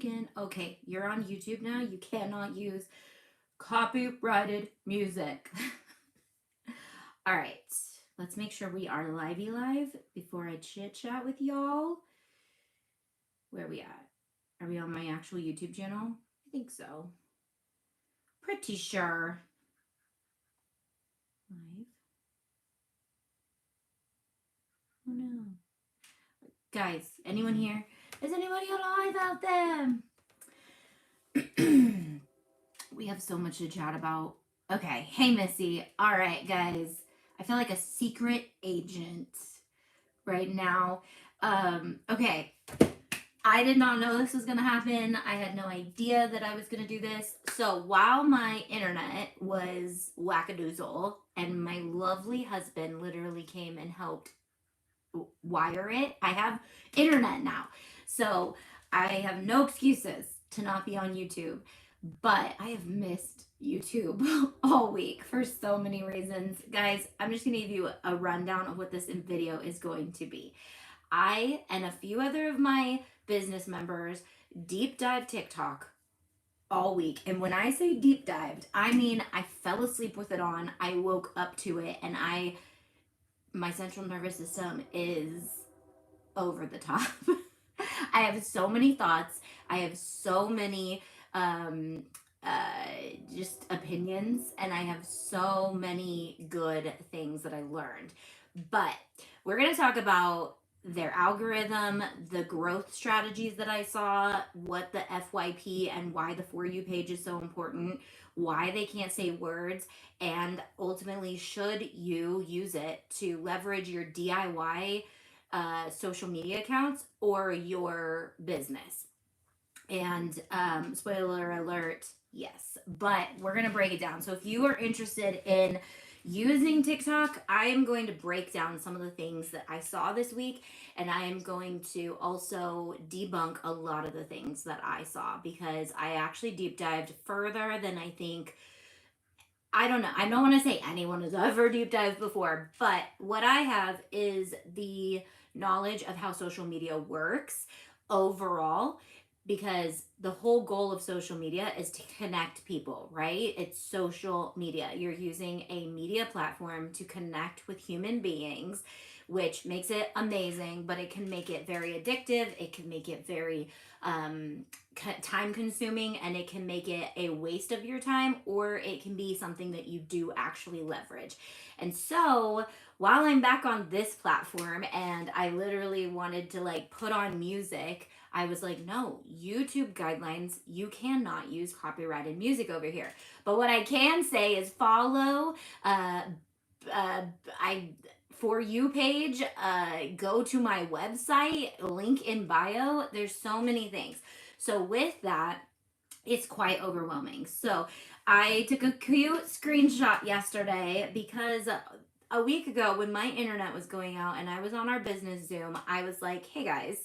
again? Okay, you're on YouTube now. You cannot use copyrighted music. All right, let's make sure we are livey live before I chit chat with y'all. Where are we at? Are we on my actual YouTube channel? I think so. Pretty sure. Live. Oh no. Guys, anyone here? Is anybody alive out there? We have so much to chat about. Okay, hey Missy. All right, guys. I feel like a secret agent right now. Okay. I did not know this was going to happen. I had no idea that I was going to do this. So while my internet was wackadoozle and my lovely husband literally came and helped wire it, I have internet now. So I have no excuses to not be on YouTube. But I have missed YouTube all week for so many reasons. Guys, I'm just going to give you a rundown of what this video is going to be. I and a few other of my business members deep dive TikTok all week. And when I say deep dived, I mean I fell asleep with it on. I woke up to it and my central nervous system is over the top. I have so many thoughts. I have so many just opinions, and I have so many good things that I learned. But we're going to talk about their algorithm, the growth strategies that I saw, what the FYP and why the For You page is so important, why they can't say words, and ultimately, should you use it to leverage your DIY social media accounts or your business. And spoiler alert, yes, but we're gonna break it down. So if you are interested in using TikTok, I am going to break down some of the things that I saw this week, and I am going to also debunk a lot of the things that I saw, because I actually deep dived further than I think. I don't know. I don't want to say anyone has ever deep dived before, but what I have is the knowledge of how social media works overall, because the whole goal of social media is to connect people, right? It's social media. You're using a media platform to connect with human beings, which makes it amazing, but it can make it very addictive. It can make it very time consuming, and it can make it a waste of your time, or it can be something that you do actually leverage. And so while I'm back on this platform and I literally wanted to like put on music, I was like, no, YouTube guidelines, you cannot use copyrighted music over here. But what I can say is follow For You page, go to my website, link in bio. There's so many things. So with that, it's quite overwhelming. So I took a cute screenshot yesterday because a week ago when my internet was going out and I was on our business Zoom, I was like, hey guys,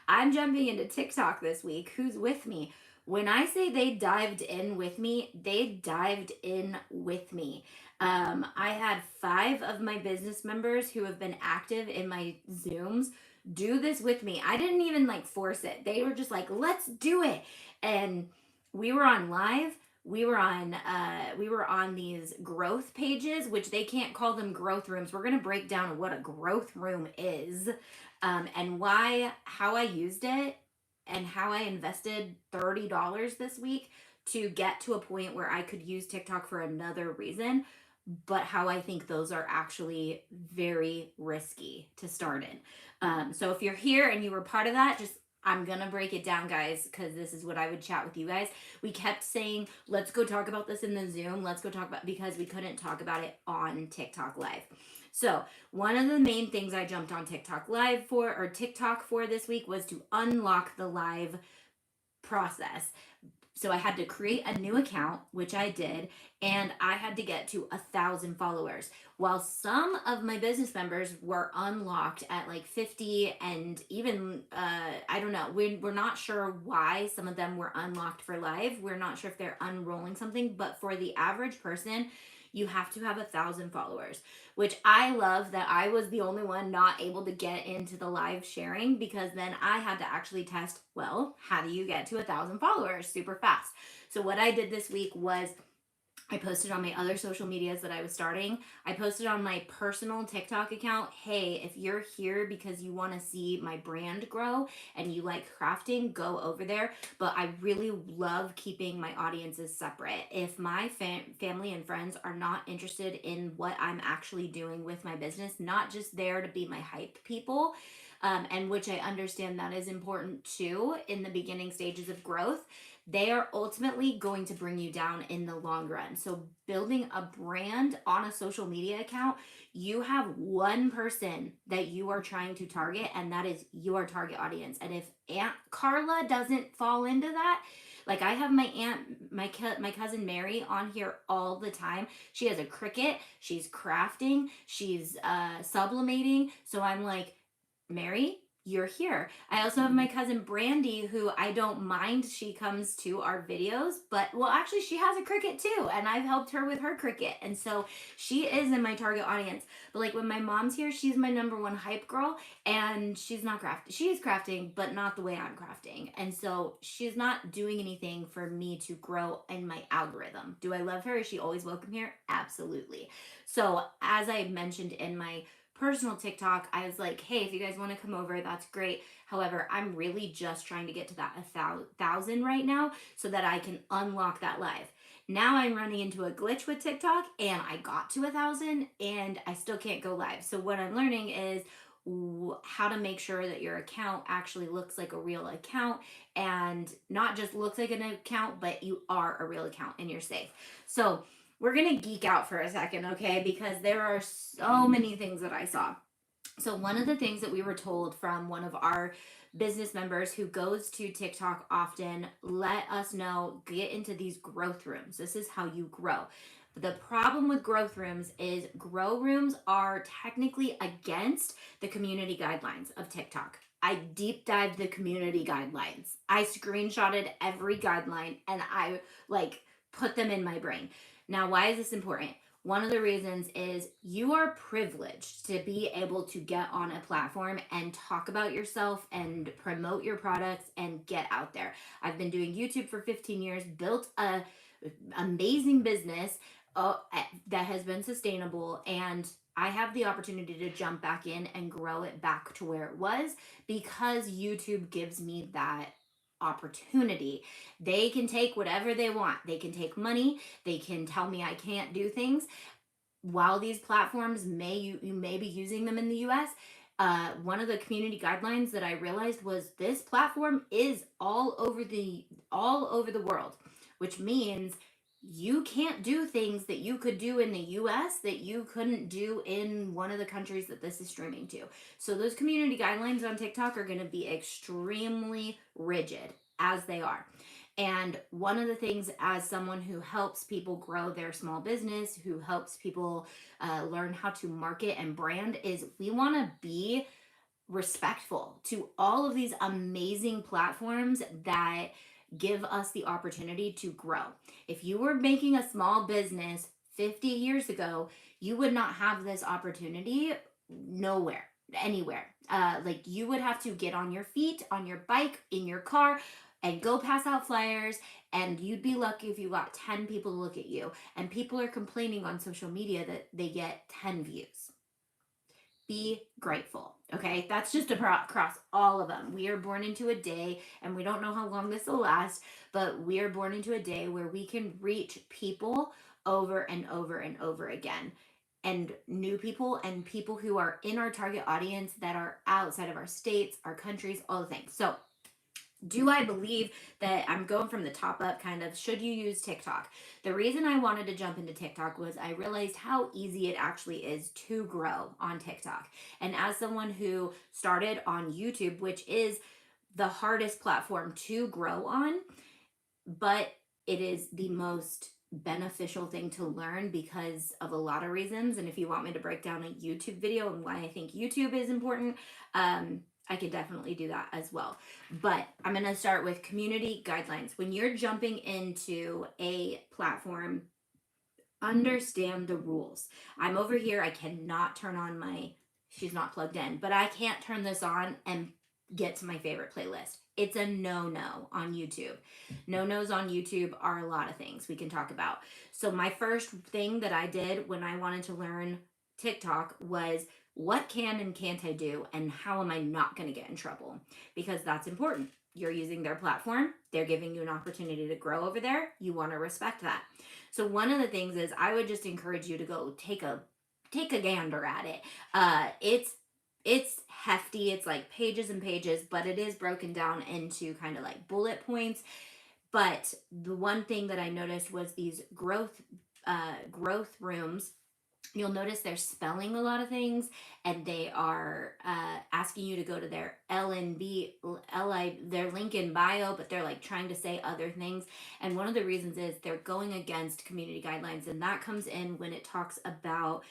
I'm jumping into TikTok this week. Who's with me? When I say they dived in with me, they dived in with me. I had 5 of my business members who have been active in my Zooms do this with me. I didn't even like force it. They were just like, let's do it. And we were on live. We were on these growth pages, which they can't call them growth rooms. We're gonna break down what a growth room is, and how I used it, and how I invested $30 this week to get to a point where I could use TikTok for another reason, but how I think those are actually very risky to start in. So if you're here and you were part of that, I'm going to break it down, guys, because this is what I would chat with you guys. We kept saying, let's go talk about this in the Zoom. Let's go talk about, because we couldn't talk about it on TikTok Live. So one of the main things I jumped on TikTok for this week was to unlock the live process. So I had to create a new account, which I did, and I had to get to 1,000 followers. While some of my business members were unlocked at like 50, and even, I don't know, we're not sure why some of them were unlocked for live. We're not sure if they're unrolling something, but for the average person, you have to have 1,000 followers, which I love that I was the only one not able to get into the live sharing, because then I had to actually test, well, how do you get to 1,000 followers super fast? So what I did this week was I posted on my other social medias that I was starting. I posted on my personal TikTok account, hey, if you're here because you want to see my brand grow and you like crafting, go over there. But I really love keeping my audiences separate. If my family and friends are not interested in what I'm actually doing with my business, not just there to be my hype people, and which I understand that is important too in the beginning stages of growth, they are ultimately going to bring you down in the long run. So building a brand on a social media account, you have one person that you are trying to target, and that is your target audience. And if Aunt Carla doesn't fall into that, like I have my cousin Mary on here all the time. She has a Cricut, she's crafting, she's sublimating. So I'm like, Mary, you're here. I also have my cousin Brandy, who I don't mind. She comes to our videos, but well, actually, she has a Cricut too, and I've helped her with her Cricut, and so she is in my target audience. But like when my mom's here, she's my number one hype girl, and she's not crafting. She is crafting, but not the way I'm crafting, and so she's not doing anything for me to grow in my algorithm. Do I love her? Is she always welcome here? Absolutely. So as I mentioned in my personal TikTok, I was like, hey, if you guys want to come over, that's great. However, I'm really just trying to get to that 1,000 right now so that I can unlock that live. Now I'm running into a glitch with TikTok, and I got to 1,000 and I still can't go live. So what I'm learning is how to make sure that your account actually looks like a real account, and not just looks like an account, but you are a real account and you're safe. So we're going to geek out for a second, okay? Because there are so many things that I saw. So one of the things that we were told from one of our business members who goes to TikTok often, let us know, get into these growth rooms. This is how you grow. The problem with growth rooms is grow rooms are technically against the community guidelines of TikTok. I deep dived the community guidelines. I screenshotted every guideline and I like put them in my brain. Now, why is this important? One of the reasons is you are privileged to be able to get on a platform and talk about yourself and promote your products and get out there. I've been doing YouTube for 15 years, built a amazing business that has been sustainable, and I have the opportunity to jump back in and grow it back to where it was because YouTube gives me that opportunity. They can take whatever they want. They can take money. They can tell me I can't do things. While these platforms you may be using them in the US, one of the community guidelines that I realized was this platform is all over the world, which means you can't do things that you could do in the US that you couldn't do in one of the countries that this is streaming to. So those community guidelines on TikTok are going to be extremely rigid, as they are. And one of the things, as someone who helps people grow their small business, who helps people learn how to market and brand, is we want to be respectful to all of these amazing platforms that give us the opportunity to grow. If you were making a small business 50 years ago, you would not have this opportunity nowhere, anywhere. Like you would have to get on your feet, on your bike, in your car, and go pass out flyers, and you'd be lucky if you got 10 people to look at you. And people are complaining on social media that they get 10 views. Be grateful. Okay, that's just across all of them. We are born into a day, and we don't know how long this will last, but we are born into a day where we can reach people over and over and over again, and new people and people who are in our target audience that are outside of our states, our countries, all the things. So do I believe that I'm going from the top up kind of, should you use TikTok? The reason I wanted to jump into TikTok was I realized how easy it actually is to grow on TikTok. And as someone who started on YouTube, which is the hardest platform to grow on, but it is the most beneficial thing to learn because of a lot of reasons. And if you want me to break down a YouTube video and why I think YouTube is important, I could definitely do that as well. But I'm going to start with community guidelines. When you're jumping into a platform, understand the rules. I'm over here, I cannot turn on my, she's not plugged in, but I can't turn this on and get to my favorite playlist. It's a no-no on YouTube. No-nos on YouTube are a lot of things we can talk about. So my first thing that I did when I wanted to learn TikTok was, what can and can't I do, and how am I not going to get in trouble? Because that's important. You're using their platform, they're giving you an opportunity to grow over there. You want to respect that. So one of the things is, I would just encourage you to go take a gander at it. It's hefty. It's like pages and pages, but it is broken down into kind of like bullet points. But the one thing that I noticed was these growth rooms. You'll notice they're spelling a lot of things, and they are asking you to go to their their link in bio, but they're like trying to say other things. And one of the reasons is they're going against community guidelines, and that comes in when it talks about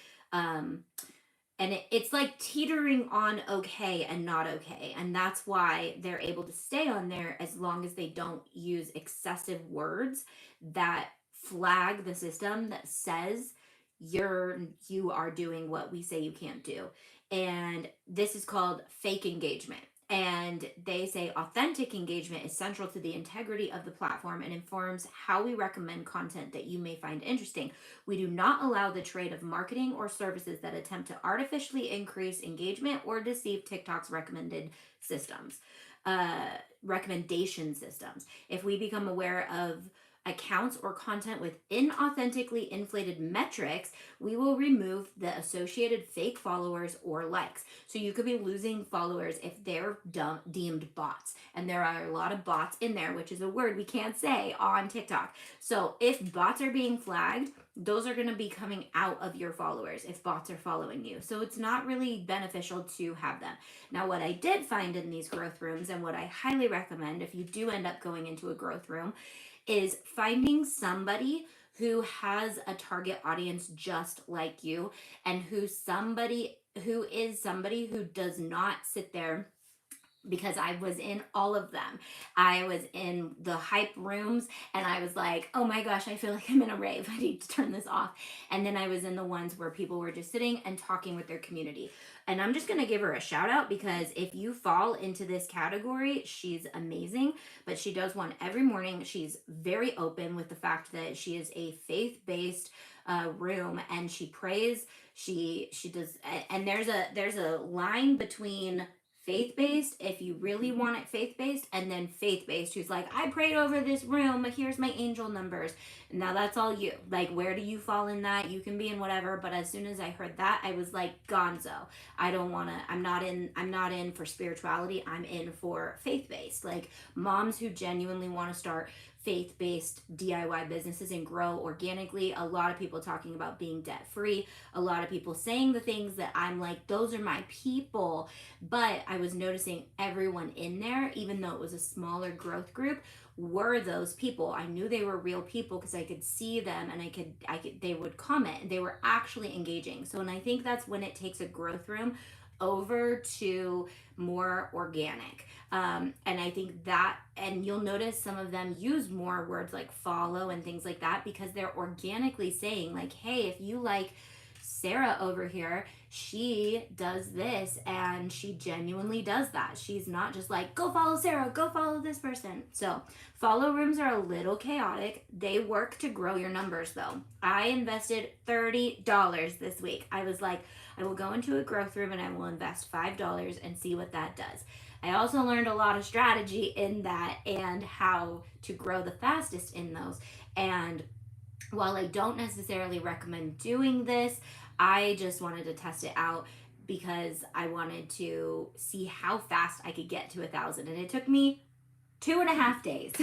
and it's like teetering on okay and not okay. And that's why they're able to stay on there as long as they don't use excessive words that flag the system, that says you are doing what we say you can't do. And this is called fake engagement. And they say authentic engagement is central to the integrity of the platform and informs how we recommend content that you may find interesting. We do not allow the trade of marketing or services that attempt to artificially increase engagement or deceive TikTok's recommendation systems. If we become aware of accounts or content with inauthentically inflated metrics, we will remove the associated fake followers or likes. So you could be losing followers if they're deemed bots. And there are a lot of bots in there, which is a word we can't say on TikTok. So if bots are being flagged, those are going to be coming out of your followers if bots are following you. So it's not really beneficial to have them. Now, what I did find in these growth rooms, and what I highly recommend if you do end up going into a growth room, is finding somebody who has a target audience just like you, and who is somebody who does not sit there, because I was in all of them. I was in the hype rooms, and I was like, oh my gosh, I feel like I'm in a rave. I need to turn this off. And then I was in the ones where people were just sitting and talking with their community. And I'm just going to give her a shout out, because if you fall into this category, she's amazing. But she does one every morning. She's very open with the fact that she is a faith-based room, and she prays. She does, and there's a line between faith-based, if you really want it faith-based, and then faith-based, who's like, I prayed over this room, here's my angel numbers. Now that's all you. Like, where do you fall in that? You can be in whatever. But as soon as I heard that, I was like, gonzo. I don't want to, I'm not in for spirituality. I'm in for faith-based. Like, moms who genuinely want to start faith-based DIY businesses and grow organically. A lot of people talking about being debt-free. A lot of people saying the things that I'm like, those are my people. But I was noticing everyone in there, even though it was a smaller growth group, were those people. I knew they were real people because I could see them, and I could they would comment, and they were actually engaging. So, and I think that's when it takes a growth room over to more organic. And I think that, and you'll notice some of them use more words like follow and things like that, because they're organically saying like, hey, if you like Sarah over here, she does this, and she genuinely does that. She's not just like, go follow Sarah, go follow this person. So follow rooms are a little chaotic. They work to grow your numbers though. I invested $30 this week. I was like, I will go into a growth room and I will invest $5 and see what that does. I also learned a lot of strategy in that, and how to grow the fastest in those. And while I don't necessarily recommend doing this, I just wanted to test it out, because I wanted to see how fast I could get to 1,000. And it took me 2.5 days.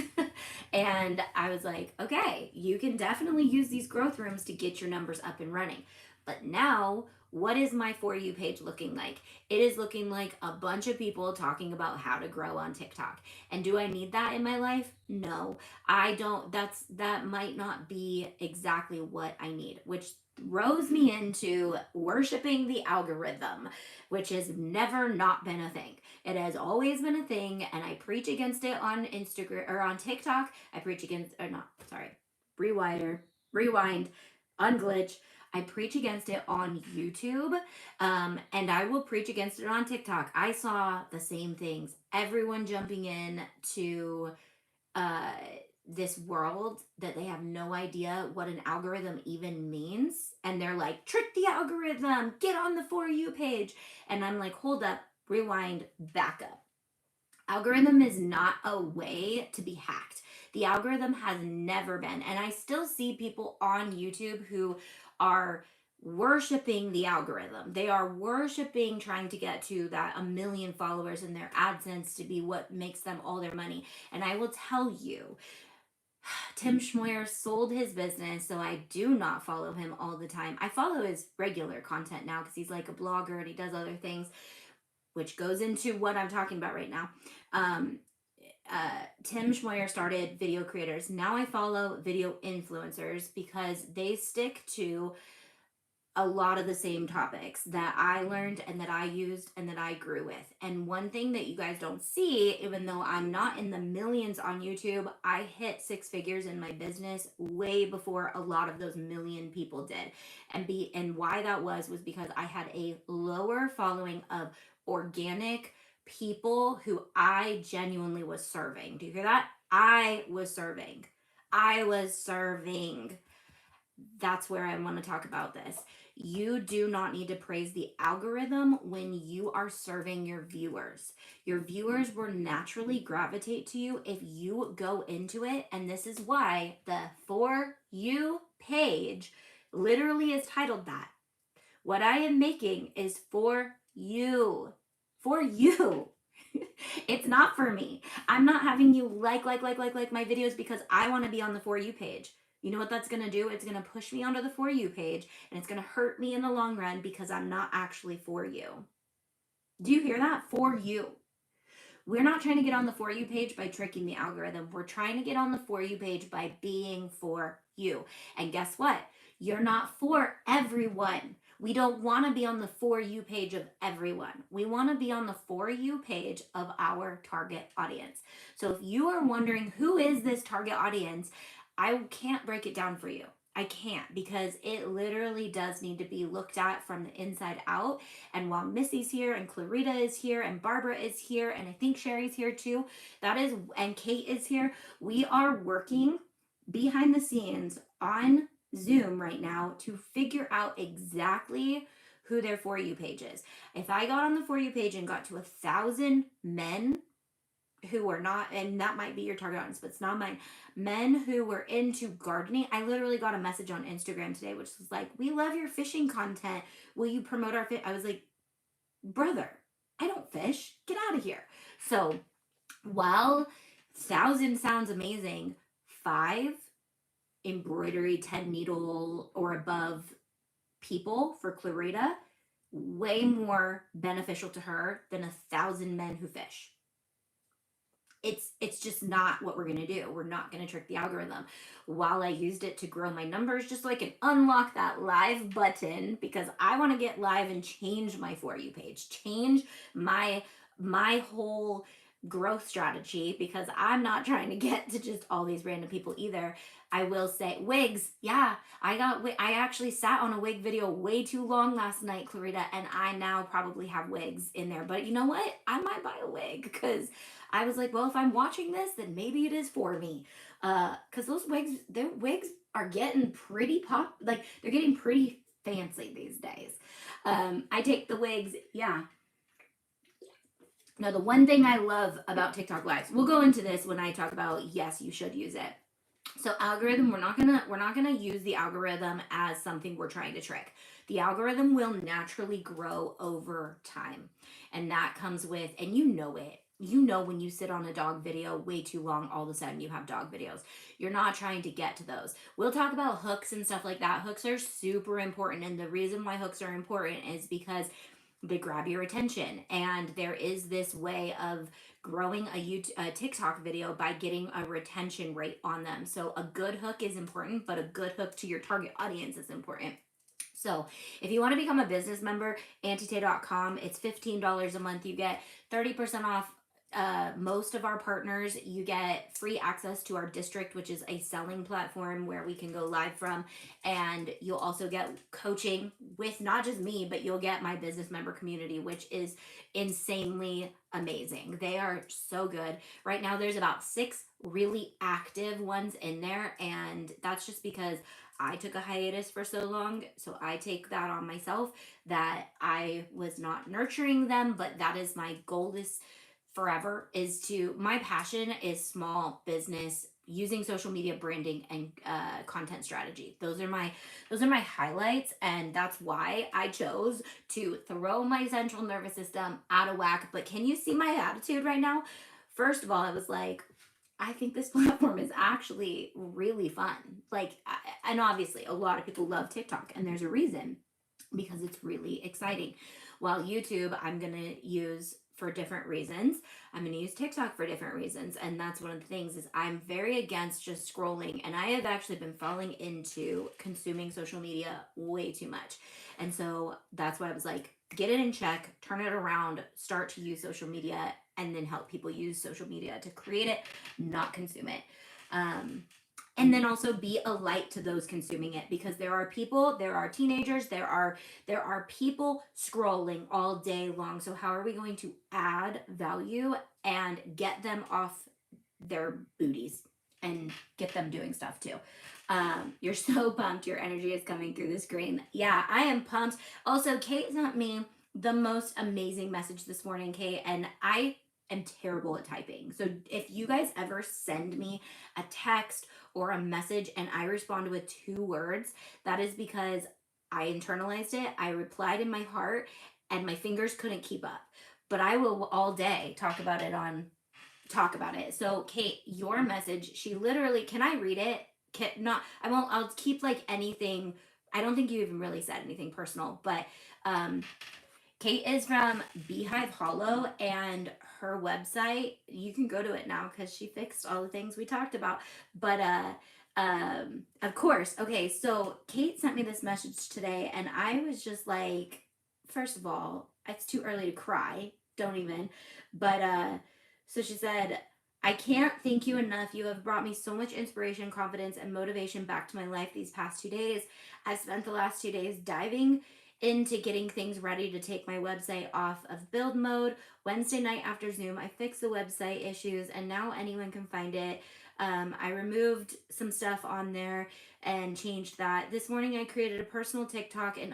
And I was like, okay, you can definitely use these growth rooms to get your numbers up and running. But now, what is my For You page looking like? It is looking like a bunch of people talking about how to grow on TikTok. And do I need that in my life? No, I don't. That might not be exactly what I need, which throws me into worshiping the algorithm, which has never not been a thing. It has always been a thing, and I preach against it on Instagram or on TikTok. I preach against, or not, sorry, rewind. unglitch. I preach against it on YouTube, and I will preach against it on TikTok. I saw the same things. Everyone jumping in to uh, this world that they have no idea what an algorithm even means. And they're like, trick the algorithm, get on the For You page. And I'm like, hold up, rewind, back up. Algorithm is not a way to be hacked. The algorithm has never been. And I still see people on YouTube who are worshiping the algorithm. They are worshiping trying to get to that 1 million followers in their AdSense to be what makes them all their money. And I will tell you, Tim Schmoyer sold his business, so I do not follow him all the time. I follow his regular content now because he's like a blogger and he does other things, which goes into what I'm talking about right now. Tim Schmoyer started video creators. Now I follow video influencers because they stick to a lot of the same topics that I learned and that I used and that I grew with. And one thing that you guys don't see, even though I'm not in the millions on YouTube, I hit 6 figures in my business way before a lot of those million people did. And why that was because I had a lower following of organic people who I genuinely was serving. Do you hear that? I was serving. That's where I want to talk about this. You do not need to praise the algorithm when you are serving your viewers. Your viewers will naturally gravitate to you if you go into it. And this is why the For You page literally is titled that. What I am making is for you. For you. It's not for me. I'm not having you like my videos because I want to be on the For You page. You know what that's going to do? It's going to push me onto the For You page, and it's going to hurt me in the long run because I'm not actually for you. Do you hear that? For you. We're not trying to get on the For You page by tricking the algorithm. We're trying to get on the For You page by being for you. And guess what? You're not for everyone. We don't want to be on the For You page of everyone. We want to be on the For You page of our target audience. So if you are wondering who is this target audience, I can't break it down for you. I can't, because it literally does need to be looked at from the inside out. And while Missy's here and Clarita is here and Barbara is here and I think Sherry's here too, and Kate is here, we are working behind the scenes on Zoom right now to figure out exactly who their For You page is. If I got on the For You page and got to 1,000 men who are not, and that might be your target audience, but it's not mine, men who were into gardening. I literally got a message on Instagram today, which was like, we love your fishing content. Will you promote our fish? I was like, brother, I don't fish. Get out of here. So while 1,000 sounds amazing, 5 embroidery 10 needle or above people for Clarita, way more beneficial to her than 1,000 men who fish. It's just not what we're going to do. We're not going to trick the algorithm. While I used it to grow my numbers, just so I can unlock that live button, because I want to get live and change my For You page, change my whole growth strategy, because I'm not trying to get to just all these random people either. I will say wigs. Yeah, I actually sat on a wig video way too long last night, Clarita, and I now probably have wigs in there. But you know what? I might buy a wig, because I was like, well, if I'm watching this, then maybe it is for me. Because those wigs, their wigs are getting pretty they're getting pretty fancy these days. I take the wigs, yeah. Now, the one thing I love about TikTok Lives, we'll go into this when I talk about, yes, you should use it. So algorithm, we're not gonna use the algorithm as something we're trying to trick. The algorithm will naturally grow over time, and that comes with, and you know it. You know when you sit on a dog video way too long, all of a sudden you have dog videos. You're not trying to get to those. We'll talk about hooks and stuff like that. Hooks are super important, and the reason why hooks are important is because they grab your attention, and there is this way of growing a TikTok video by getting a retention rate on them. So a good hook is important, but a good hook to your target audience is important. So if you want to become a business member, auntietay.com, it's $15 a month. You get 30% off most of our partners, you get free access to our district, which is a selling platform where we can go live from. And you'll also get coaching with not just me, but you'll get my business member community, which is insanely amazing. They are so good. Right now, there's about 6 really active ones in there. And that's just because I took a hiatus for so long. So I take that on myself, that I was not nurturing them, but that is my goal this forever. Is to, my passion is small business using social media branding and content strategy. Those are my highlights, and that's why I chose to throw my central nervous system out of whack. But can you see my attitude right now? First of all, I was like, I think this platform is actually really fun. Like, and obviously, a lot of people love TikTok, and there's a reason, because it's really exciting. While YouTube, I'm gonna use for different reasons. I'm going to use TikTok for different reasons. And that's one of the things, is I'm very against just scrolling. And I have actually been falling into consuming social media way too much. And so that's why I was like, get it in check, turn it around, start to use social media, and then help people use social media to create it, not consume it. And then also be a light to those consuming it, because there are people, there are teenagers, there are people scrolling all day long. So how are we going to add value and get them off their booties and get them doing stuff too? You're so pumped. Your energy is coming through the screen. Yeah, I am pumped. Also, Kate sent me the most amazing message this morning, Kate, and I am terrible at typing. So if you guys ever send me a text or a message and I respond with 2 words, that is because I internalized it. I replied in my heart and my fingers couldn't keep up. But I will all day talk about it. So Kate, your message, she literally, can I read it? I won't, I'll keep like anything. I don't think you even really said anything personal, but Kate is from Beehive Hollow, and her website, you can go to it now because she fixed all the things we talked about. But of course, okay, so Kate sent me this message today, and I was just like, first of all, it's too early to cry. Don't even. But so she said, I can't thank you enough. You have brought me so much inspiration, confidence, and motivation back to my life these past 2 days. I've spent the last 2 days diving into getting things ready to take my website off of build mode. Wednesday night after Zoom, I fixed the website issues, and now anyone can find it. I removed some stuff on there and changed that. This morning I created a personal TikTok and